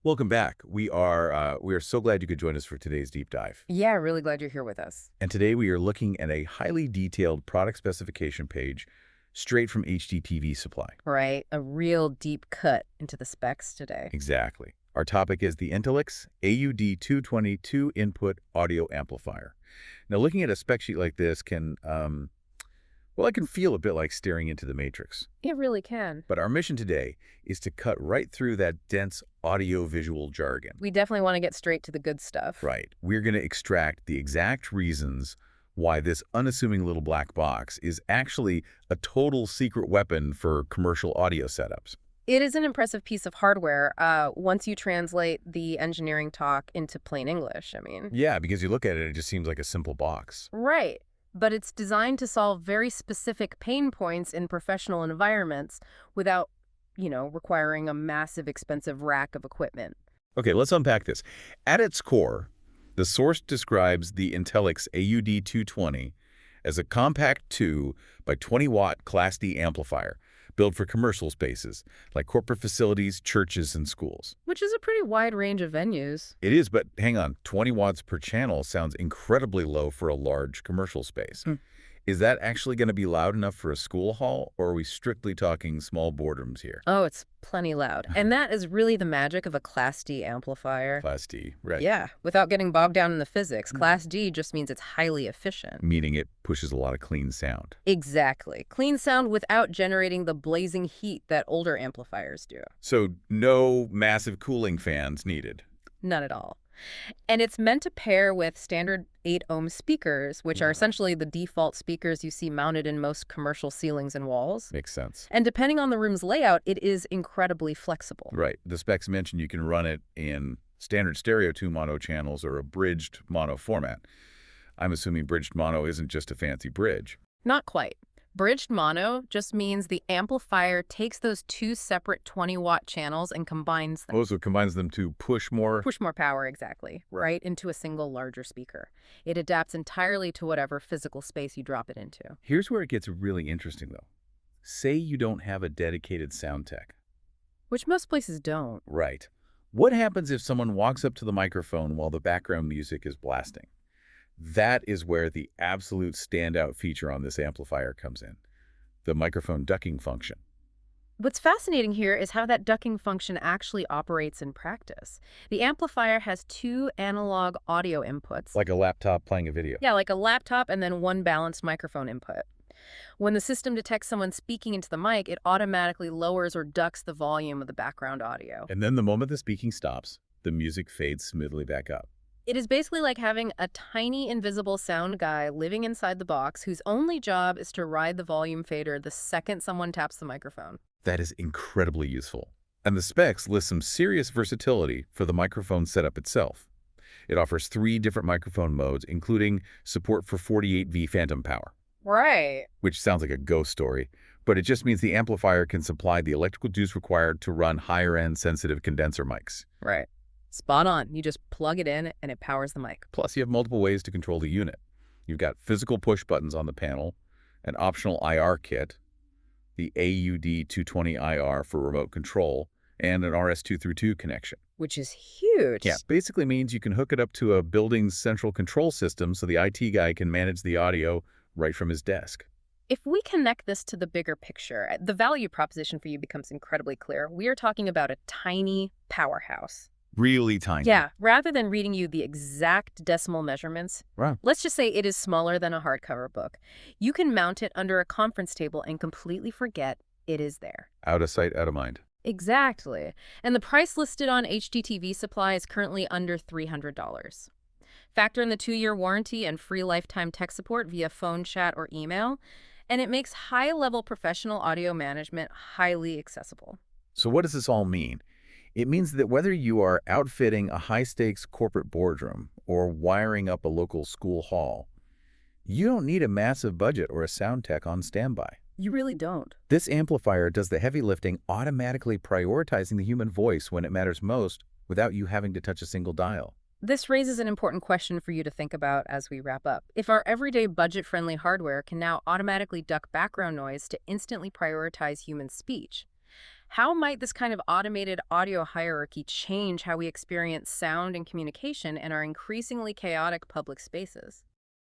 Welcome back. We are so glad you could join us for today's deep dive. Yeah, really glad you're here with us. And today we are looking at a highly detailed product specification page straight from HDTV Supply. Right, a real deep cut into the specs today. Exactly. Our topic is the Intelix AUD-220 2-input audio amplifier. Now, looking at a spec sheet like this it can feel a bit like staring into the matrix. It really can. But our mission today is to cut right through that dense audio-visual jargon. We definitely want to get straight to the good stuff. Right. We're going to extract the exact reasons why this unassuming little black box is actually a total secret weapon for commercial audio setups. It is an impressive piece of hardware once you translate the engineering talk into plain English, Yeah, because you look at it, it just seems like a simple box. Right. But it's designed to solve very specific pain points in professional environments without, requiring a massive, expensive rack of equipment. Okay, let's unpack this. At its core, the source describes the Intelix AUD-220 as a compact 2 by 20 watt Class D amplifier built for commercial spaces like corporate facilities, churches, and schools. Which is a pretty wide range of venues. It is, but hang on, 20 watts per channel sounds incredibly low for a large commercial space. Is that actually going to be loud enough for a school hall, or are we strictly talking small boardrooms here? Oh, it's plenty loud. And that is really the magic of a Class D amplifier. Class D, right. Yeah, without getting bogged down in the physics, Class D just means it's highly efficient. Meaning it pushes a lot of clean sound. Exactly. Clean sound without generating the blazing heat that older amplifiers do. So no massive cooling fans needed. None at all. And it's meant to pair with standard 8-ohm speakers, which are essentially the default speakers you see mounted in most commercial ceilings and walls. Makes sense. And depending on the room's layout, it is incredibly flexible. Right. The specs mention you can run it in standard stereo 2 mono channels or a bridged mono format. I'm assuming bridged mono isn't just a fancy bridge. Not quite. Bridged mono just means the amplifier takes those two separate 20-watt channels and combines them. Oh, so it combines them to push more? Push more power, exactly, right into a single larger speaker. It adapts entirely to whatever physical space you drop it into. Here's where it gets really interesting, though. Say you don't have a dedicated sound tech. Which most places don't. Right. What happens if someone walks up to the microphone while the background music is blasting? That is where the absolute standout feature on this amplifier comes in, the microphone ducking function. What's fascinating here is how that ducking function actually operates in practice. The amplifier has two analog audio inputs. Like a laptop playing a video. Yeah, like a laptop and then one balanced microphone input. When the system detects someone speaking into the mic, it automatically lowers or ducks the volume of the background audio. And then the moment the speaking stops, the music fades smoothly back up. It is basically like having a tiny invisible sound guy living inside the box whose only job is to ride the volume fader the second someone taps the microphone. That is incredibly useful. And the specs list some serious versatility for the microphone setup itself. It offers 3 different microphone modes, including support for 48V phantom power. Right. Which sounds like a ghost story, but it just means the amplifier can supply the electrical juice required to run higher-end sensitive condenser mics. Right. Spot on. You just plug it in and it powers the mic. Plus, you have multiple ways to control the unit. You've got physical push buttons on the panel, an optional IR kit, the AUD-220 IR for remote control, and an RS-2 through 2 connection. Which is huge. Yeah, basically means you can hook it up to a building's central control system so the IT guy can manage the audio right from his desk. If we connect this to the bigger picture, the value proposition for you becomes incredibly clear. We are talking about a tiny powerhouse. Really tiny. Yeah, rather than reading you the exact decimal measurements, Wow. let's just say it is smaller than a hardcover book. You can mount it under a conference table and completely forget it is there. Out of sight, out of mind. Exactly. And the price listed on HDTV Supply is currently under $300. Factor in the 2-year warranty and free lifetime tech support via phone, chat, or email, and it makes high-level professional audio management highly accessible. So what does this all mean? It means that whether you are outfitting a high-stakes corporate boardroom or wiring up a local school hall, you don't need a massive budget or a sound tech on standby. You really don't. This amplifier does the heavy lifting, automatically prioritizing the human voice when it matters most without you having to touch a single dial. This raises an important question for you to think about as we wrap up. If our everyday budget-friendly hardware can now automatically duck background noise to instantly prioritize human speech, How might this kind of automated audio hierarchy change how we experience sound and communication in our increasingly chaotic public spaces?